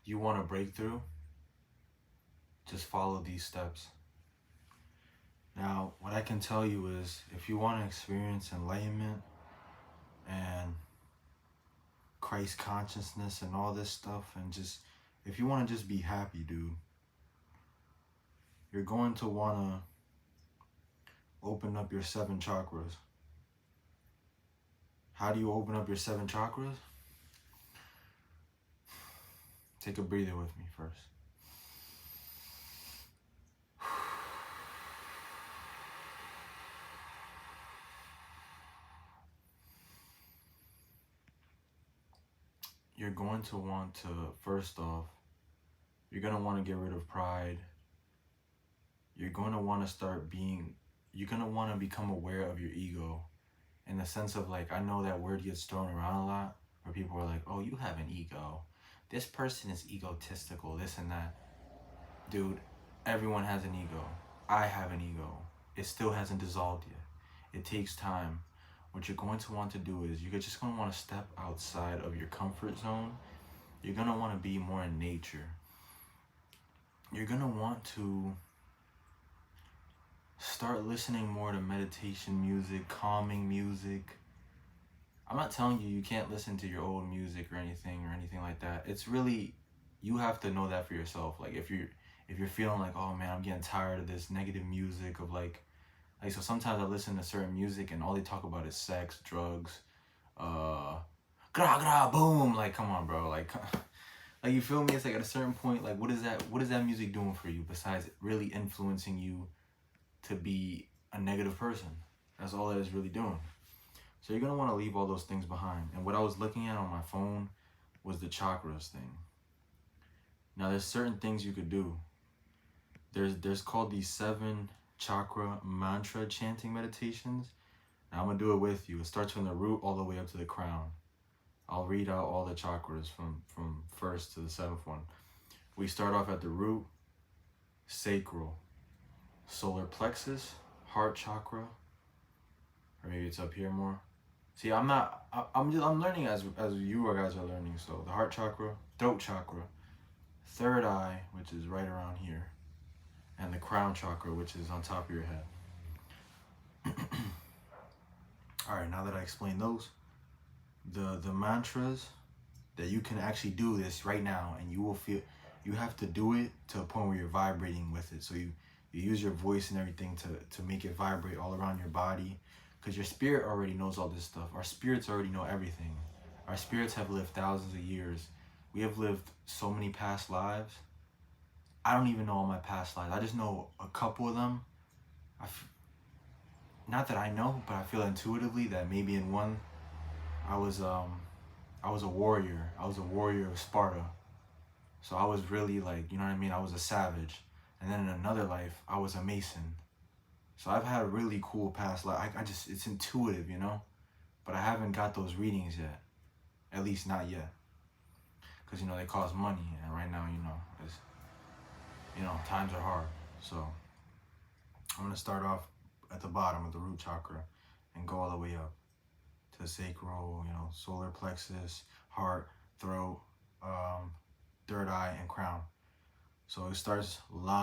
you want a breakthrough, just follow these steps. Now, what I can tell you is, if you want to experience enlightenment and Christ consciousness and all this stuff, and just, if you want to just be happy, dude, you're going to want to open up your 7 chakras. How do you open up your 7 chakras? Take a breather with me first. You're going to want to, first off, you're going to want to get rid of pride. You're going to want to start being, you're going to want to become aware of your ego, in the sense of, like, I know that word gets thrown around a lot, where people are like, oh, you have an ego. This person is egotistical, this and that. Dude, everyone has an ego. I have an ego. It still hasn't dissolved yet. It takes time. What you're going to want to do is, you're just going to want to step outside of your comfort zone. You're going to want to be more in nature. You're going to want to start listening more to meditation music, calming music. I'm not telling you can't listen to your old music or anything like that. It's really, you have to know that for yourself. Like, if you're feeling like, oh man, I'm getting tired of this negative music of like so sometimes I listen to certain music and all they talk about is sex, drugs, gra gra boom. Like, come on, bro. Like you feel me? It's like, at a certain point, like, what is that music doing for you besides really influencing you to be a negative person? That's all that is really doing. So you're gonna want to leave all those things behind. And what I was looking at on my phone was the chakras thing. Now, there's certain things you could do. There's called these 7 chakra mantra chanting meditations. Now, I'm gonna do it with you. It starts from the root all the way up to the crown. I'll read out all the chakras from first to the 7th one. We start off at the root, sacral, solar plexus, heart chakra, or maybe it's up here more. See, I'm learning as you guys are learning. So the heart chakra, throat chakra, third eye, which is right around here, and the crown chakra, which is on top of your head. All right, now that I explained those, the mantras that you can actually do this right now, and you will feel, you have to do it to a point where you're vibrating with it. So you use your voice and everything to make it vibrate all around your body, because your spirit already knows all this stuff. Our spirits already know everything. Our spirits have lived thousands of years. We have lived so many past lives. I don't even know all my past lives. I just know a couple of them. Not that I know, but I feel intuitively that maybe in one, I was a warrior. I was a warrior of Sparta. So I was really, like, you know what I mean? I was a savage. And then in another life, I was a mason. So I've had a really cool past life. It's intuitive, you know? But I haven't got those readings yet. At least not yet. Because, you know, they cost money. And right now, times are hard. So I'm going to start off at the bottom of the root chakra and go all the way up to the sacral, solar plexus, heart, throat, third eye, and crown. So it starts Lam,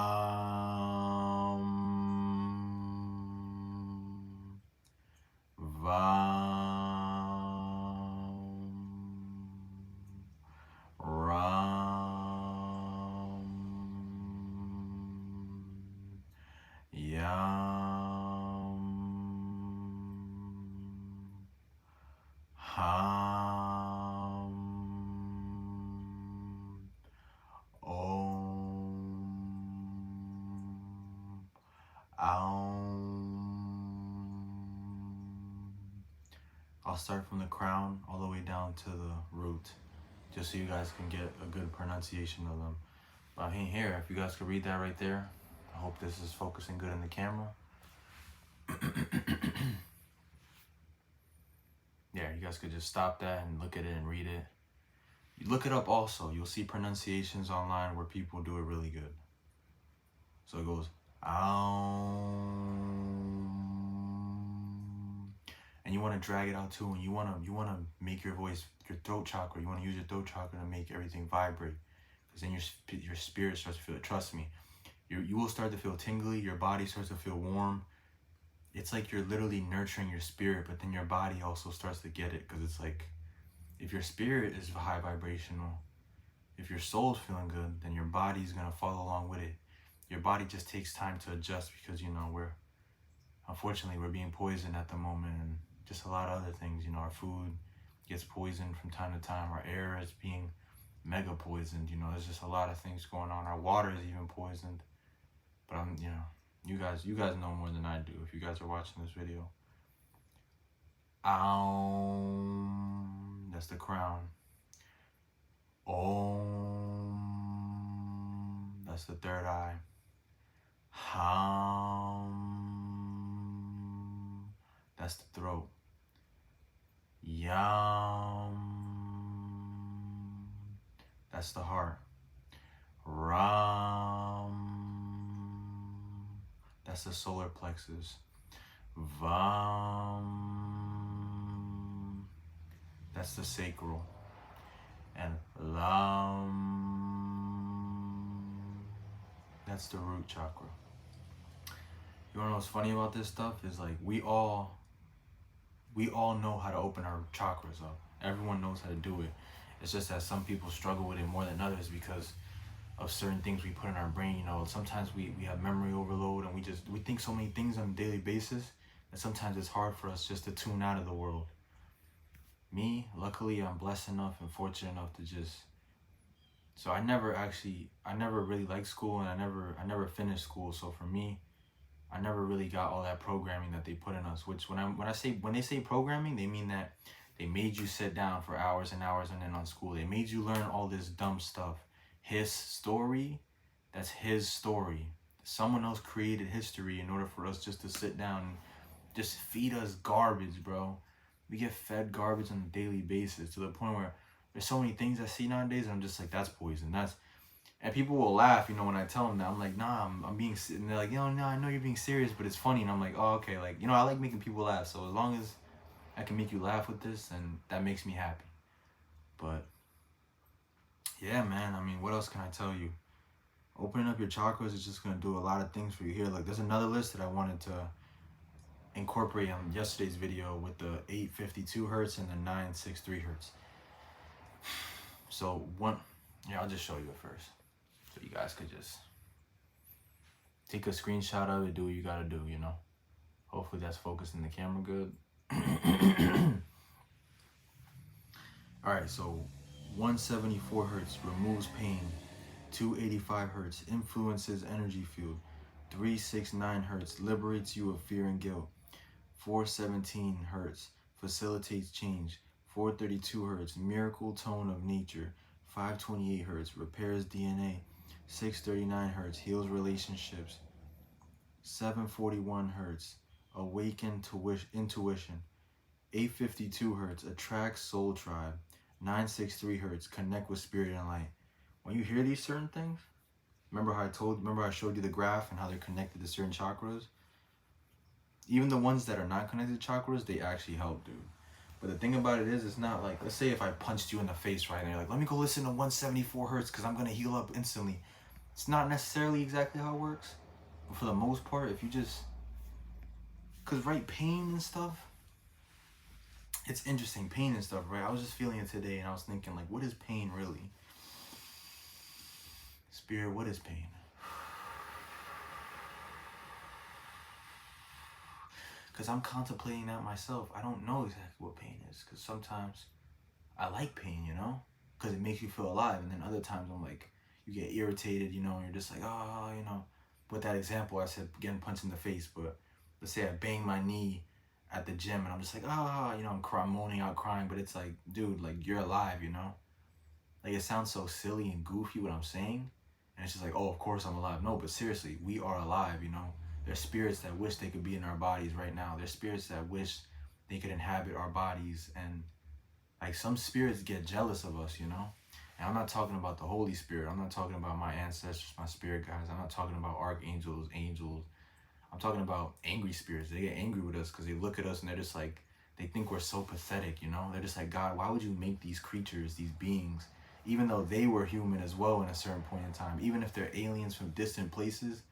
Vam, Ram, Yam, Ham, Om, I'll start from the crown all the way down to the root, just so you guys can get a good pronunciation of them. But I mean, here, if you guys could read that right there, I hope this is focusing good in the camera. Yeah, you guys could just stop that and look at it and read it. You look it up also. You'll see pronunciations online where people do it really good. So it goes, and you want to drag it out too, and you want to make your voice, your throat chakra, you want to use your throat chakra to make everything vibrate, because then your spirit starts to feel it. Trust me, you will start to feel tingly. Your body starts to feel warm. It's like you're literally nurturing your spirit, but then your body also starts to get it, because it's like, if your spirit is high vibrational, if your soul's feeling good, then your body's gonna follow along with it. Your body just takes time to adjust, because, you know, unfortunately, we're being poisoned at the moment, and just a lot of other things. You know, our food gets poisoned from time to time. Our air is being mega poisoned. You know, there's just a lot of things going on. Our water is even poisoned. But you know, you guys know more than I do if you guys are watching this video. That's the crown. Om, that's the third eye. Ham, that's the throat. Yam, that's the heart. Ram, that's the solar plexus. Vam, that's the sacral. And Lam, that's the root chakra. You wanna know what's funny about this stuff is, like, we all know how to open our chakras up. Everyone knows how to do it. It's just that some people struggle with it more than others because of certain things we put in our brain. You know, sometimes we have memory overload, and we think so many things on a daily basis that sometimes it's hard for us just to tune out of the world. Me, luckily, I'm blessed enough and fortunate enough to so I never really liked school, and I never finished school. So for me, I never really got all that programming that they put in us, which when they say programming, they mean that they made you sit down for hours and hours and then on school. They made you learn all this dumb stuff. His story, that's his story. Someone else created history in order for us just to sit down and just feed us garbage, bro. We get fed garbage on a daily basis, to the point where there's so many things I see nowadays, and I'm just like, that's poison. And people will laugh, you know, when I tell them that. I'm like, nah, I'm being, and they're like, no, I know you're being serious, but it's funny. And I'm like, oh, okay. Like, you know, I like making people laugh. So as long as I can make you laugh with this, then that makes me happy. But yeah, man, I mean, what else can I tell you? Opening up your chakras is just going to do a lot of things for you here. Like, there's another list that I wanted to incorporate on yesterday's video with the 852 hertz and the 963 hertz. So I'll just show you it first, so you guys could just take a screenshot of it, do what you gotta do, you know. Hopefully that's focusing the camera good. All right, so 174 hertz removes pain. 285 hertz influences energy field. 369 hertz liberates you of fear and guilt. 417 hertz facilitates change. 432 hertz miracle tone of nature. 528 hertz repairs DNA. 639 hertz heals relationships. 741 hertz awaken to intuition. 852 hertz attracts soul tribe. 963 hertz connect with spirit and light. When you hear these certain things, remember I showed you the graph and how they're connected to certain chakras? Even the ones that are not connected to chakras, they actually help, dude. But the thing about it is, it's not like, let's say if I punched you in the face right now, you're like, let me go listen to 174 hertz because I'm going to heal up instantly. It's not necessarily exactly how it works. But for the most part, if you just, because, right, pain and stuff, it's interesting, pain and stuff, right? I was just feeling it today, and I was thinking, like, what is pain really? Spirit, what is pain? Because I'm contemplating that myself. I don't know exactly what pain is, because sometimes I like pain, you know, because it makes you feel alive. And then other times I'm like, you get irritated, you know, and you're just like, oh, you know. With that example, I said getting punched in the face, but let's say I bang my knee at the gym and I'm just like, ah, you know, I'm moaning out, crying, but it's like, dude, like, you're alive, you know? Like, it sounds so silly and goofy what I'm saying, and it's just like, oh, of course I'm alive. No, but seriously, we are alive, you know? There's spirits that wish they could be in our bodies right now. There's spirits that wish they could inhabit our bodies, and like, some spirits get jealous of us, you know? And I'm not talking about the Holy Spirit. I'm not talking about my ancestors, my spirit guides. I'm not talking about archangels, angels. I'm talking about angry spirits. They get angry with us because they look at us and they're just like, they think we're so pathetic, you know? They're just like, God, why would you make these creatures, these beings, even though they were human as well in a certain point in time. Even if they're aliens from distant places,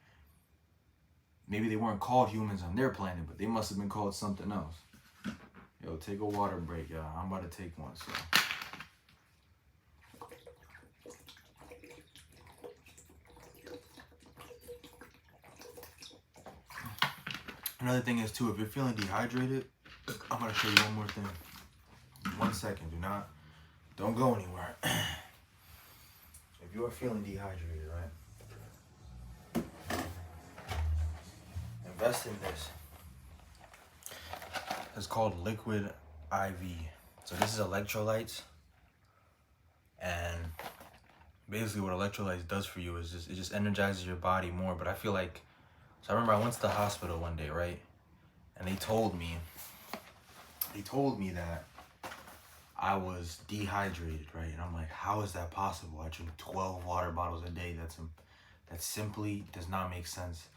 maybe they weren't called humans on their planet, but they must have been called something else. Yo, take a water break, y'all. I'm about to take one, so. Another thing is, too, if you're feeling dehydrated, I'm going to show you one more thing. 1 second, don't go anywhere. If you are feeling dehydrated, right? Invest in this. It's called liquid IV. So this is electrolytes. And basically what electrolytes does for you is it just energizes your body more. But I feel like, so I remember I went to the hospital one day, right? And they told me that I was dehydrated, right? And I'm like, how is that possible? I drink 12 water bottles a day. That simply does not make sense.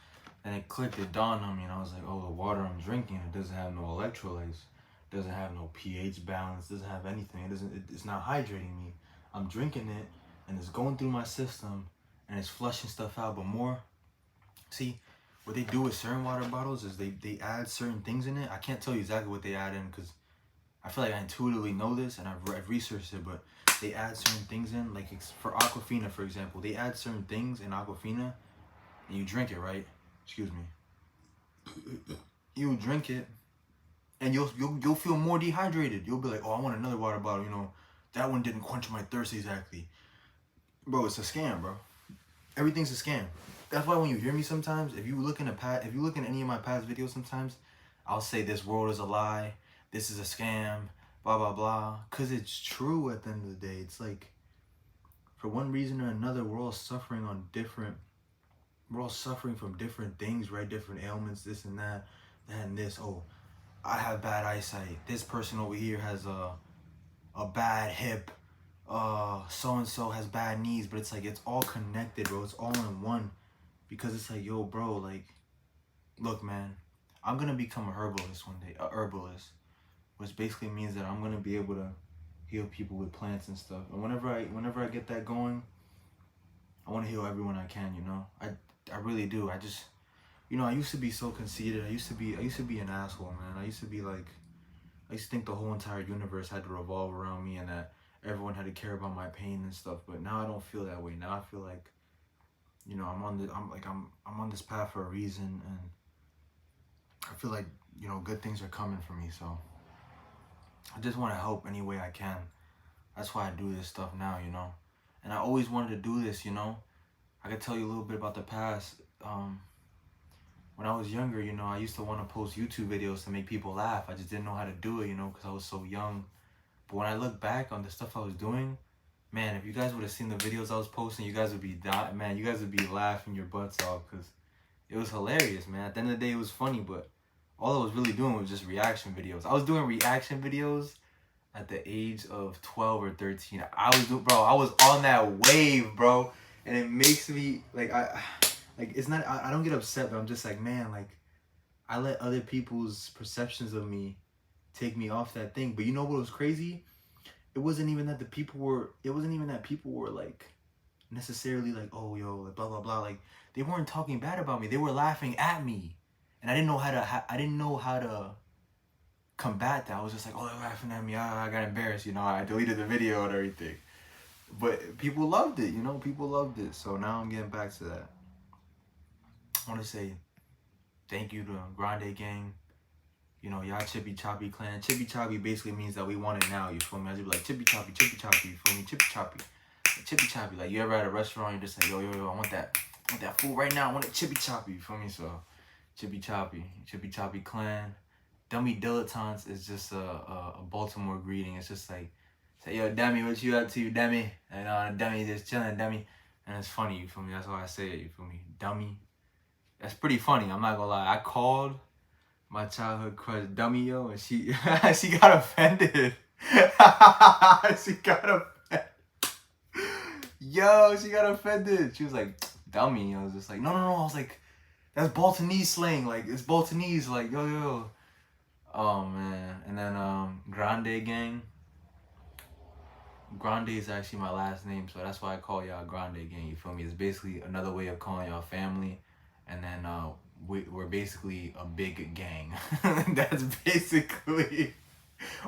And it clicked, it dawned on me, and I was like, oh, the water I'm drinking, it doesn't have no electrolytes, doesn't have no pH balance, doesn't have anything. It's not hydrating me. I'm drinking it, and it's going through my system, and it's flushing stuff out. But more, see, what they do with certain water bottles is they add certain things in it. I can't tell you exactly what they add in because I feel like I intuitively know this, and I've researched it, but they add certain things in. Like for Aquafina, for example, they add certain things in Aquafina, and you drink it, right? Excuse me. You'll drink it, and you'll feel more dehydrated. You'll be like, oh, I want another water bottle. You know, that one didn't quench my thirst exactly. Bro, it's a scam, bro. Everything's a scam. That's why when you hear me sometimes, if you look in any of my past videos, sometimes I'll say this world is a lie, this is a scam, blah blah blah, cause it's true. At the end of the day, it's like, for one reason or another, we're all suffering from different things, right? Different ailments, this and that and this. Oh, I have bad eyesight. This person over here has a bad hip. So and so has bad knees. But it's like, it's all connected, bro. It's all in one. Because it's like, yo, bro, like, look, man, I'm gonna become a herbalist one day, which basically means that I'm gonna be able to heal people with plants and stuff. And whenever I get that going, I want to heal everyone I can, you know. I really do. I just, you know, I used to be so conceited. I used to be an asshole, man. I used to think the whole entire universe had to revolve around me and that everyone had to care about my pain and stuff. But now I don't feel that way. Now I feel like, you know, I'm on this path for a reason, and I feel like, you know, good things are coming for me. So I just want to help any way I can. That's why I do this stuff now, you know. And I always wanted to do this, you know. I could tell you a little bit about the past. When I was younger, you know, I used to want to post YouTube videos to make people laugh. I just didn't know how to do it, you know, because I was so young. But when I look back on the stuff I was doing, man, if you guys would have seen the videos I was posting, you guys would be laughing your butts off, because it was hilarious, man. At the end of the day, it was funny, but all I was really doing was just reaction videos. I was doing reaction videos at the age of 12 or 13. I was on that wave, bro. And it makes me, I don't get upset, but I'm just like, man, like, I let other people's perceptions of me take me off that thing. But you know what was crazy? It wasn't even that people were like necessarily like, oh, yo, like, blah blah blah. Like, they weren't talking bad about me. They were laughing at me, and I didn't know how to combat that. I was just like, oh, they're laughing at me. I got embarrassed. You know, I deleted the video and everything. But people loved it. You know, people loved it. So now I'm getting back to that. I want to say thank you to Grande Gang. You know, y'all Chippy Choppy clan. Chippy Choppy basically means that we want it now, you feel me? I just be like, Chippy Choppy, you feel me? Chippy Choppy. Like, Chippy Choppy. Like, you ever at a restaurant, you're just like, yo, I want that food right now. I want it Chippy Choppy, you feel me? So, Chippy Choppy clan. Dummy Dilettantes is just a Baltimore greeting. It's just like, say, yo, Dummy, what you up to, Dummy? And Dummy just chilling, Dummy. And it's funny, you feel me? That's why I say it, you feel me? Dummy. That's pretty funny, I'm not gonna lie. I called my childhood crush Dummy, yo, and she she got offended. She got offended. Yo, she got offended. She was like, Dummy. I was just like, no. I was like, that's Baltimore slang. Like, it's Baltimore. Like, yo. Oh, man. And then Grande Gang. Grande is actually my last name, so that's why I call y'all Grande Gang. You feel me? It's basically another way of calling y'all family, and then we're basically a big gang. That's basically,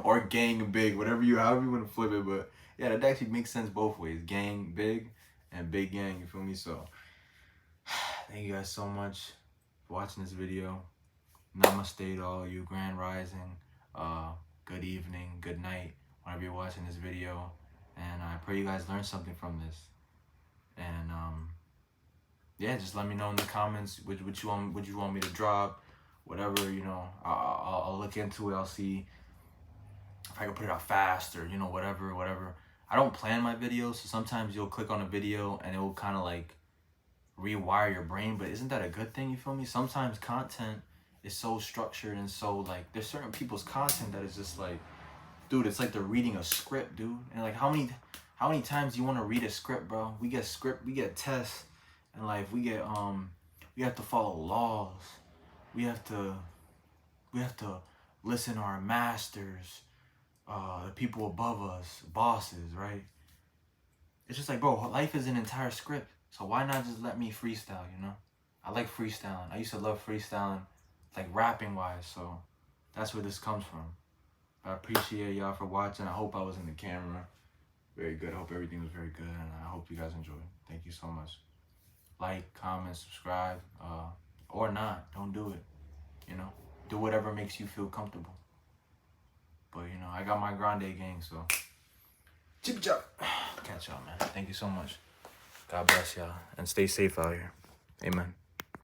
or gang big, however you want to flip it. But yeah, that actually makes sense both ways. Gang big and big gang. You feel me? So thank you guys so much for watching this video. Namaste to all you. Grand Rising. Good evening. Good night. Whenever you're watching this video. And I pray you guys learned something from this. And yeah, just let me know in the comments what you want me to drop, whatever, you know. I'll look into it. I'll see if I can put it out fast, or you know, whatever. I don't plan my videos, so sometimes you'll click on a video and it will kind of like rewire your brain. But isn't that a good thing? You feel me? Sometimes content is so structured and so like, there's certain people's content that is just like, dude, it's like they're reading a script, dude. And like, how many times do you want to read a script, bro? We get tests in life. We have to follow laws. We have to listen to our masters, the people above us, bosses, right? It's just like, bro, life is an entire script. So why not just let me freestyle, you know? I like freestyling. I used to love freestyling, like rapping wise. So that's where this comes from. I appreciate y'all for watching. I hope I was in the camera very good. I hope everything was very good, and I hope you guys enjoyed. Thank you so much. Like, comment, subscribe, or not. Don't do it. You know, do whatever makes you feel comfortable. But you know, I got my Grande gang, so Chippy chop. Catch y'all, man. Thank you so much. God bless y'all, and stay safe out here. Amen.